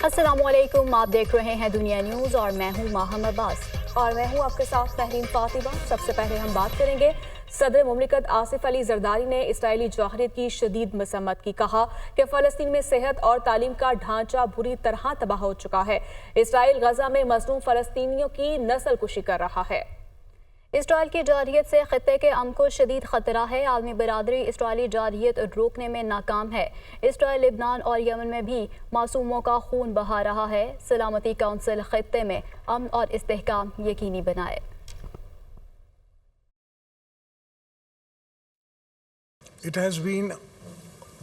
السلام علیکم، آپ دیکھ رہے ہیں دنیا نیوز اور میں ہوں ماہم عباس اور میں ہوں آپ کے ساتھ تحریم فاطمہ۔ سب سے پہلے ہم بات کریں گے صدر مملکت آصف علی زرداری نے اسرائیلی جارحیت کی شدید مذمت کی۔ کہا کہ فلسطین میں صحت اور تعلیم کا ڈھانچہ بری طرح تباہ ہو چکا ہے۔ اسرائیل غزہ میں مظلوم فلسطینیوں کی نسل کشی کر رہا ہے۔ اسرائیل کی جارحیت سے خطے کے امن کو شدید خطرہ ہے۔ عالمی برادری اسرائیلی جارحیت روکنے میں ناکام ہے۔ اسرائیل لبنان اور یمن میں بھی معصوموں کا خون بہا رہا ہے۔ سلامتی کونسل خطے میں امن اور استحکام یقینی بنائے۔ It has been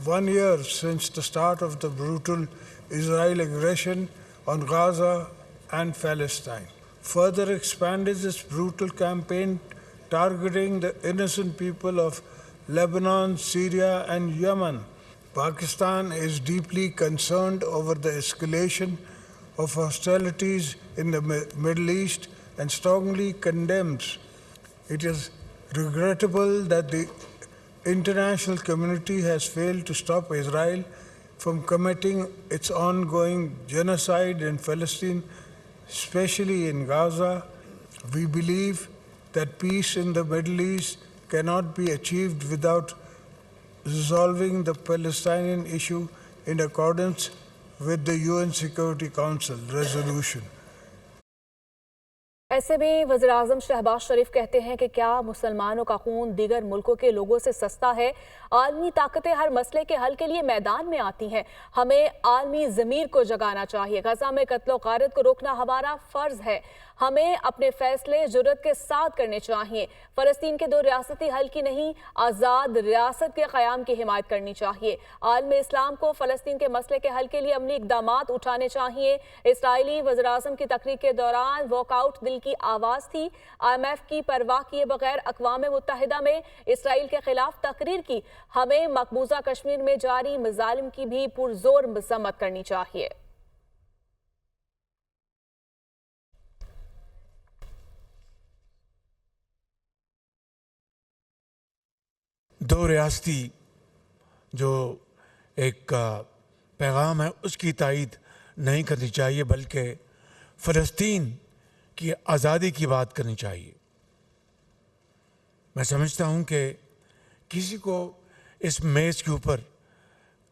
1 year since the start of the brutal Israeli aggression on Gaza and Palestine. Further expanded this brutal campaign targeting the innocent people of Lebanon, Syria, and Yemen. Pakistan is deeply concerned over the escalation of hostilities in the Middle East and strongly condemns. It is regrettable that the international community has failed to stop Israel from committing its ongoing genocide in Palestine, especially in Gaza. We believe that peace in the Middle East cannot be achieved without resolving the Palestinian issue in accordance with the UN Security Council resolution. ایسے میں وزیراعظم شہباز شریف کہتے ہیں کہ کیا مسلمانوں کا خون دیگر ملکوں کے لوگوں سے سستا ہے؟ عالمی طاقتیں ہر مسئلے کے حل کے لیے میدان میں آتی ہیں۔ ہمیں عالمی ضمیر کو جگانا چاہیے۔ غزہ میں قتل و غارت کو روکنا ہمارا فرض ہے۔ ہمیں اپنے فیصلے جرأت کے ساتھ کرنے چاہیے۔ فلسطین کے 2 ریاستی حل کی نہیں، آزاد ریاست کے قیام کی حمایت کرنی چاہیے۔ عالم اسلام کو فلسطین کے مسئلے کے حل کے لیے عملی اقدامات اٹھانے چاہیے۔ اسرائیلی وزیراعظم کی تقریر کے دوران واک آؤٹ دل کی آواز تھی۔ IMF کی پرواہ کیے بغیر اقوام متحدہ میں اسرائیل کے خلاف تقریر کی۔ ہمیں مقبوضہ کشمیر میں جاری مظالم کی بھی پرزور مذمت کرنی چاہیے۔ دو ریاستی جو ایک پیغام ہے اس کی تائید نہیں کرنی چاہیے، بلکہ فلسطین کی آزادی کی بات کرنی چاہیے۔ میں سمجھتا ہوں کہ کسی کو اس میز کے اوپر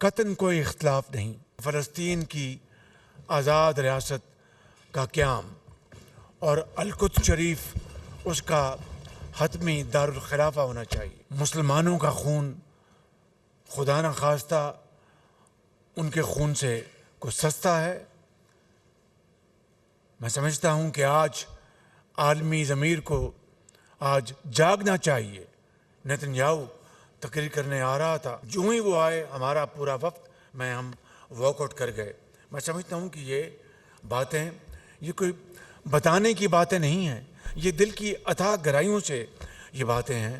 قطعاً کوئی اختلاف نہیں۔ فلسطین کی آزاد ریاست کا قیام اور القدس شریف اس کا حتمی دارالخلافہ ہونا چاہیے۔ مسلمانوں کا خون خدا نخواستہ ان کے خون سے کچھ سستا ہے۔ میں سمجھتا ہوں کہ آج عالمی ضمیر کو آج جاگنا چاہیے۔ نیتن یاہو تقریر کرنے آ رہا تھا، جو ہی وہ آئے ہمارا پورا وفد ہم واک آؤٹ کر گئے۔ میں سمجھتا ہوں کہ یہ باتیں یہ کوئی بتانے کی باتیں نہیں ہیں، یہ دل کی اتھاہ گہرائیوں سے یہ باتیں ہیں۔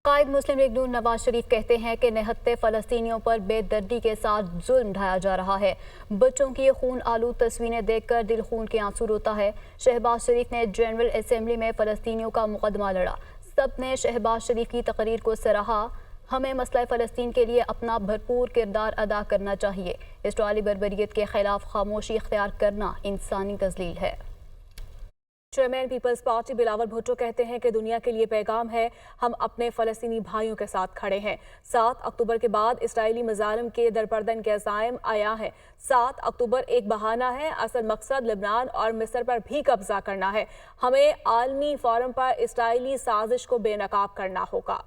قائد مسلم لیگ نون نواز شریف کہتے ہیں کہ نہتے فلسطینیوں پر بے دردی کے ساتھ ظلم ڈھایا جا رہا ہے۔ بچوں کی خون آلود تصویریں دیکھ کر دل خون کے آنسو روتا ہے۔ شہباز شریف نے جنرل اسمبلی میں فلسطینیوں کا مقدمہ لڑا۔ سب نے شہباز شریف کی تقریر کو سراہا۔ ہمیں مسئلہ فلسطین کے لیے اپنا بھرپور کردار ادا کرنا چاہیے۔ اسرائیلی بربریت کے خلاف خاموشی اختیار کرنا انسانی تذلیل ہے۔ چیئرمین پیپلز پارٹی بلاول بھٹو کہتے ہیں کہ دنیا کے لیے پیغام ہے، ہم اپنے فلسطینی بھائیوں کے ساتھ کھڑے ہیں۔ 7 اکتوبر کے بعد اسرائیلی مظالم کے درپردہ کے عزائم عیاں ہیں۔ 7 اکتوبر ایک بہانہ ہے، اصل مقصد لبنان اور مصر پر بھی قبضہ کرنا ہے۔ ہمیں عالمی فورم پر اسرائیلی سازش کو بے نقاب کرنا ہوگا۔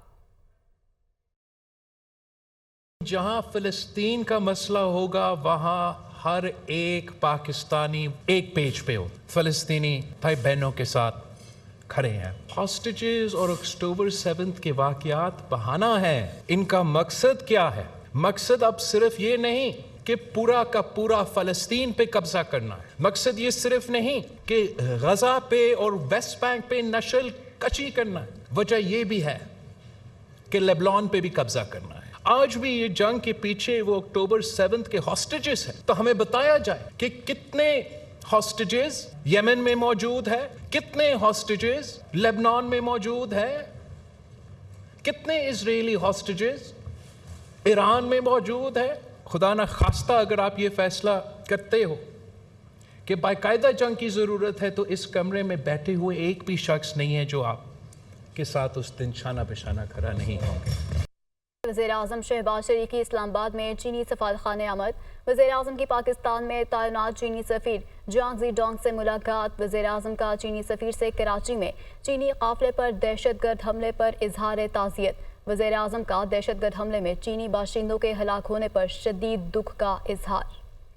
جہاں فلسطین کا مسئلہ ہوگا وہاں ہر ایک پاکستانی ایک پیج پہ ہو، فلسطینی بھائی بہنوں کے ساتھ کھڑے ہیں۔ ہاسٹیجز اور اکتوبر 7 کے واقعات بہانہ ہیں۔ ان کا مقصد کیا ہے؟ مقصد اب صرف یہ نہیں کہ پورا کا پورا فلسطین پہ قبضہ کرنا ہے۔ مقصد یہ صرف نہیں کہ غزہ پہ اور ویسٹ بینک پہ نشل کشی کرنا ہے۔ وجہ یہ بھی ہے کہ لیبنان پہ بھی قبضہ کرنا ہے۔ آج بھی یہ جنگ کے پیچھے وہ اکتوبر 7 کے ہاسٹیجز ہیں، تو ہمیں بتایا جائے کہ کتنے ہاسٹیجز یمن میں موجود ہے، کتنے ہاسٹیجز لیبنان میں موجود ہے، کتنے اسرائیلی ہاسٹیجز ایران میں موجود ہے۔ خدا نہ خواستہ اگر آپ یہ فیصلہ کرتے ہو کہ باقاعدہ جنگ کی ضرورت ہے تو اس کمرے میں بیٹھے ہوئے ایک بھی شخص نہیں ہے جو آپ کے ساتھ اس دن شانہ بشانہ کھڑا نہیں ہوں گے۔ وزیر اعظم شہباز شریف کی اسلام آباد میں چینی سفارتخانے آمد۔ وزیر اعظم کی پاکستان میں تعینات چینی سفیر جانگ زی ڈونگ سے ملاقات۔ وزیر اعظم کا چینی سفیر سے کراچی میں چینی قافلے پر دہشت گرد حملے پر اظہار تعزیت۔ وزیر اعظم کا دہشت گرد حملے میں چینی باشندوں کے ہلاک ہونے پر شدید دکھ کا اظہار۔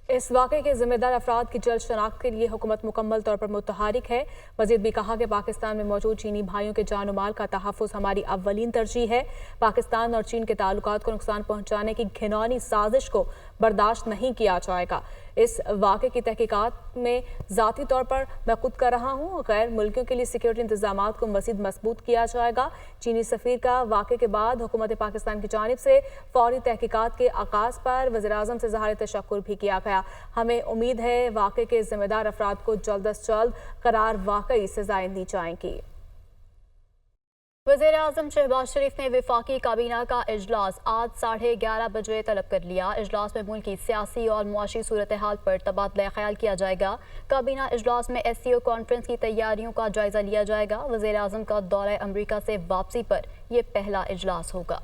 اس واقعے کے ذمہ دار افراد کی جلد شناخت کے لیے حکومت مکمل طور پر متحرک ہے۔ مزید بھی کہا کہ پاکستان میں موجود چینی بھائیوں کے جان و مال کا تحفظ ہماری اولین ترجیح ہے۔ پاکستان اور چین کے تعلقات کو نقصان پہنچانے کی گھناؤنی سازش کو برداشت نہیں کیا جائے گا۔ اس واقعے کی تحقیقات میں ذاتی طور پر میں خود کر رہا ہوں۔ غیر ملکیوں کے لیے سیکیورٹی انتظامات کو مزید مضبوط کیا جائے گا۔ چینی سفیر کا واقعے کے بعد حکومت پاکستان کی جانب سے فوری تحقیقات کے آغاز پر وزیر اعظم سے اظہار تشکر بھی کیا گیا۔ ہمیں امید ہے واقعے کے ذمہ دار افراد کو جلد از جلد قرار واقعی سزائیں دی جائیں گی۔ وزیر اعظم شہباز شریف نے وفاقی کابینہ کا اجلاس آج 11:30 بجے طلب کر لیا۔ اجلاس میں ملک کی سیاسی اور معاشی صورتحال پر تبادلہ خیال کیا جائے گا۔ کابینہ اجلاس میں SCO کانفرنس کی تیاریوں کا جائزہ لیا جائے گا۔ وزیر اعظم کا دورہ امریکہ سے واپسی پر یہ پہلا اجلاس ہوگا۔